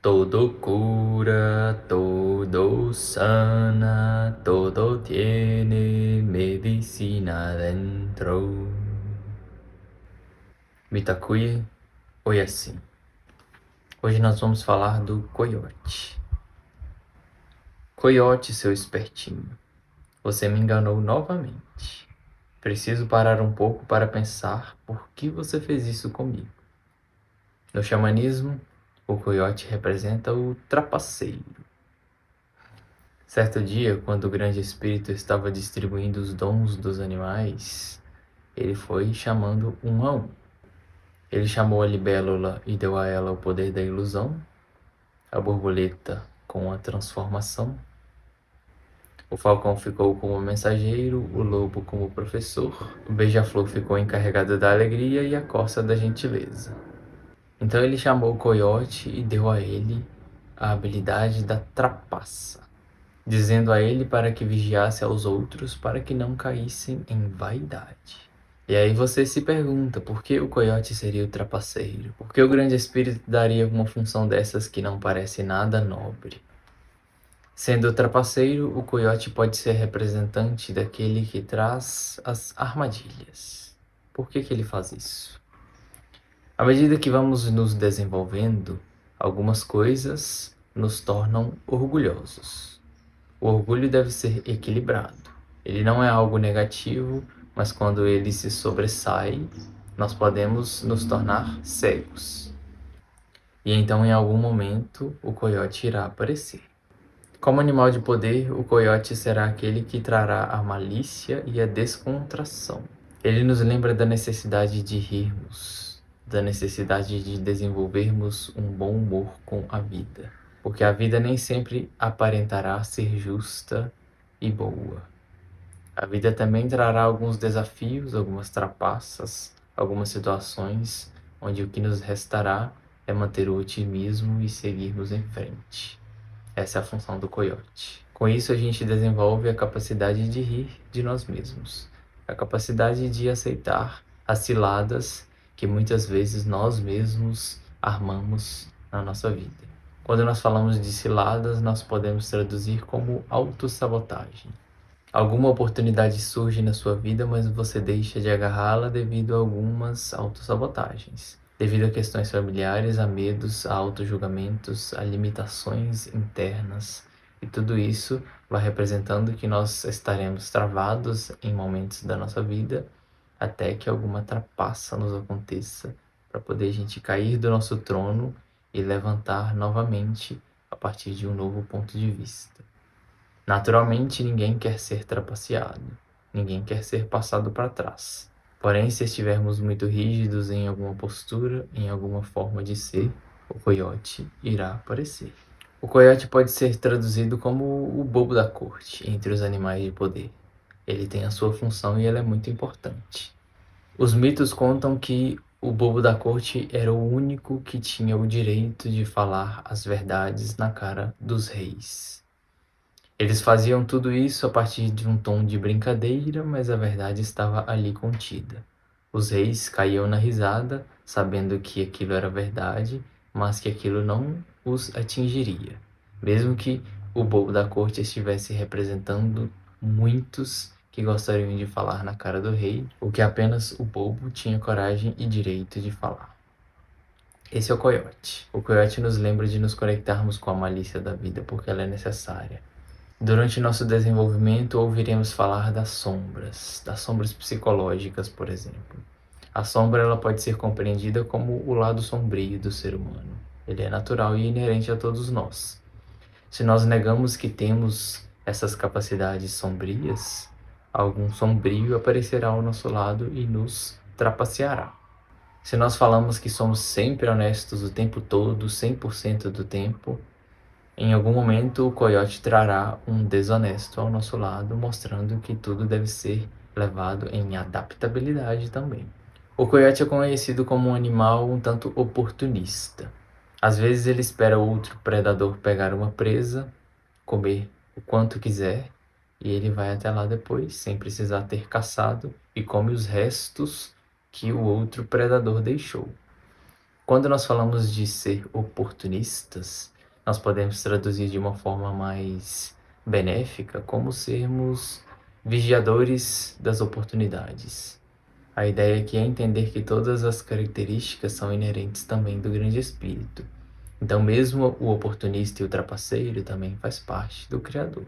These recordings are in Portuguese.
Todo cura, todo sana, todo tiene medicina dentro. Mitakuye Oyasin. Hoje nós vamos falar do coiote. Coiote, seu espertinho, você me enganou novamente. Preciso parar um pouco para pensar por que você fez isso comigo. No xamanismo, o coiote representa o trapaceiro. Certo dia, quando o grande espírito estava distribuindo os dons dos animais, ele foi chamando um a um. Ele chamou a libélula e deu a ela o poder da ilusão, a borboleta com a transformação, o falcão ficou como mensageiro, o lobo como professor, o beija-flor ficou encarregado da alegria e a corça da gentileza. Então ele chamou o coiote e deu a ele a habilidade da trapaça, dizendo a ele para que vigiasse aos outros para que não caíssem em vaidade. E aí você se pergunta, por que o coiote seria o trapaceiro? Por que o grande espírito daria uma função dessas que não parece nada nobre? Sendo o trapaceiro, o coiote pode ser representante daquele que traz as armadilhas. Por que ele faz isso? À medida que vamos nos desenvolvendo, algumas coisas nos tornam orgulhosos. O orgulho deve ser equilibrado. Ele não é algo negativo, mas quando ele se sobressai, nós podemos nos tornar cegos. E então, em algum momento, o coiote irá aparecer. Como animal de poder, o coiote será aquele que trará a malícia e a descontração. Ele nos lembra da necessidade de rirmos, da necessidade de desenvolvermos um bom humor com a vida. Porque a vida nem sempre aparentará ser justa e boa. A vida também trará alguns desafios, algumas trapaças, algumas situações onde o que nos restará é manter o otimismo e seguirmos em frente. Essa é a função do coiote. Com isso, a gente desenvolve a capacidade de rir de nós mesmos, a capacidade de aceitar as ciladas que muitas vezes nós mesmos armamos na nossa vida. Quando nós falamos de ciladas, nós podemos traduzir como autossabotagem. Alguma oportunidade surge na sua vida, mas você deixa de agarrá-la devido a algumas autossabotagens. Devido a questões familiares, a medos, a autojulgamentos, a limitações internas. E tudo isso vai representando que nós estaremos travados em momentos da nossa vida até que alguma trapaça nos aconteça para poder a gente cair do nosso trono e levantar novamente a partir de um novo ponto de vista. Naturalmente, ninguém quer ser trapaceado, ninguém quer ser passado para trás. Porém, se estivermos muito rígidos em alguma postura, em alguma forma de ser, o coiote irá aparecer. O coiote pode ser traduzido como o bobo da corte entre os animais de poder. Ele tem a sua função e ela é muito importante. Os mitos contam que o bobo da corte era o único que tinha o direito de falar as verdades na cara dos reis. Eles faziam tudo isso a partir de um tom de brincadeira, mas a verdade estava ali contida. Os reis caíam na risada, sabendo que aquilo era verdade, mas que aquilo não os atingiria. Mesmo que o bobo da corte estivesse representando muitos que gostariam de falar na cara do rei, o que apenas o bobo tinha coragem e direito de falar. Esse é o coiote. O coiote nos lembra de nos conectarmos com a malícia da vida, porque ela é necessária. Durante nosso desenvolvimento, ouviremos falar das sombras psicológicas, por exemplo. A sombra ela pode ser compreendida como o lado sombrio do ser humano. Ele é natural e inerente a todos nós. Se nós negamos que temos essas capacidades sombrias, algum sombrio aparecerá ao nosso lado e nos trapaceará. Se nós falamos que somos sempre honestos o tempo todo, 100% do tempo, em algum momento, o coiote trará um desonesto ao nosso lado, mostrando que tudo deve ser levado em adaptabilidade também. O coiote é conhecido como um animal um tanto oportunista. Às vezes ele espera outro predador pegar uma presa, comer o quanto quiser, e ele vai até lá depois, sem precisar ter caçado, e come os restos que o outro predador deixou. Quando nós falamos de ser oportunistas, nós podemos traduzir de uma forma mais benéfica como sermos vigiadores das oportunidades. A ideia aqui é entender que todas as características são inerentes também do grande espírito. Então, mesmo o oportunista e o trapaceiro também faz parte do Criador.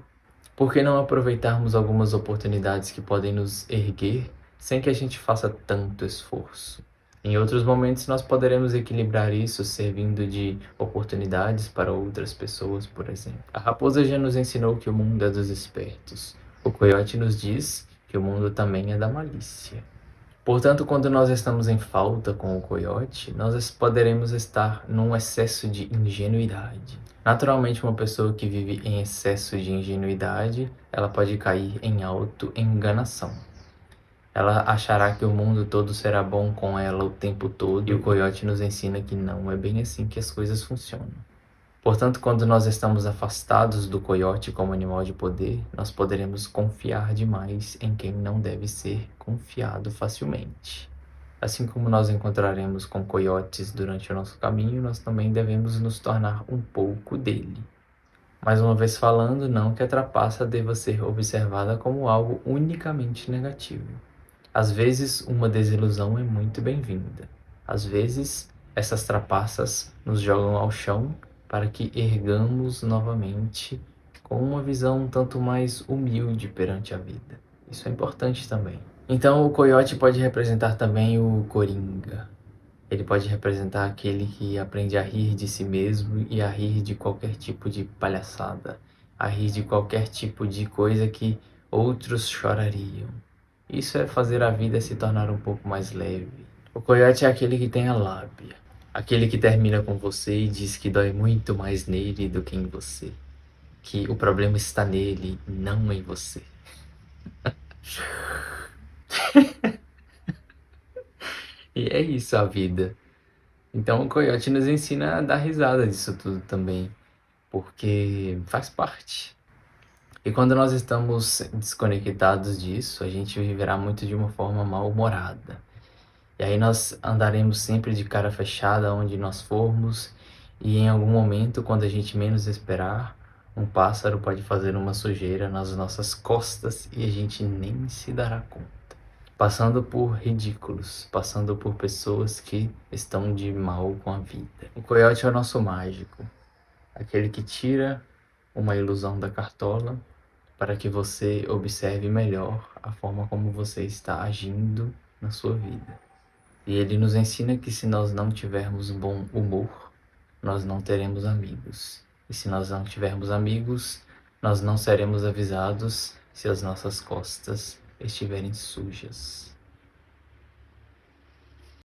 Por que não aproveitarmos algumas oportunidades que podem nos erguer sem que a gente faça tanto esforço? Em outros momentos, nós poderemos equilibrar isso servindo de oportunidades para outras pessoas, por exemplo. A raposa já nos ensinou que o mundo é dos espertos. O coiote nos diz que o mundo também é da malícia. Portanto, quando nós estamos em falta com o coiote, nós poderemos estar num excesso de ingenuidade. Naturalmente, uma pessoa que vive em excesso de ingenuidade, ela pode cair em auto-enganação. Ela achará que o mundo todo será bom com ela o tempo todo, e o coiote nos ensina que não é bem assim que as coisas funcionam. Portanto, quando nós estamos afastados do coiote como animal de poder, nós poderemos confiar demais em quem não deve ser confiado facilmente. Assim como nós encontraremos com coiotes durante o nosso caminho, nós também devemos nos tornar um pouco dele. Mais uma vez falando, não que a trapaça deva ser observada como algo unicamente negativo. Às vezes, uma desilusão é muito bem-vinda. Às vezes, essas trapaças nos jogam ao chão para que ergamos novamente com uma visão um tanto mais humilde perante a vida. Isso é importante também. Então, o coiote pode representar também o coringa. Ele pode representar aquele que aprende a rir de si mesmo e a rir de qualquer tipo de palhaçada, a rir de qualquer tipo de coisa que outros chorariam. Isso é fazer a vida se tornar um pouco mais leve. O coiote é aquele que tem a lábia, aquele que termina com você e diz que dói muito mais nele do que em você, que o problema está nele, não em você. E é isso a vida. Então o coiote nos ensina a dar risada disso tudo também, porque faz parte. E quando nós estamos desconectados disso, a gente viverá muito de uma forma mal-humorada. E aí nós andaremos sempre de cara fechada onde nós formos, e em algum momento, quando a gente menos esperar, um pássaro pode fazer uma sujeira nas nossas costas e a gente nem se dará conta. Passando por ridículos, passando por pessoas que estão de mal com a vida. O coiote é o nosso mágico, aquele que tira uma ilusão da cartola para que você observe melhor a forma como você está agindo na sua vida. E ele nos ensina que se nós não tivermos bom humor, nós não teremos amigos. E se nós não tivermos amigos, nós não seremos avisados se as nossas costas estiverem sujas.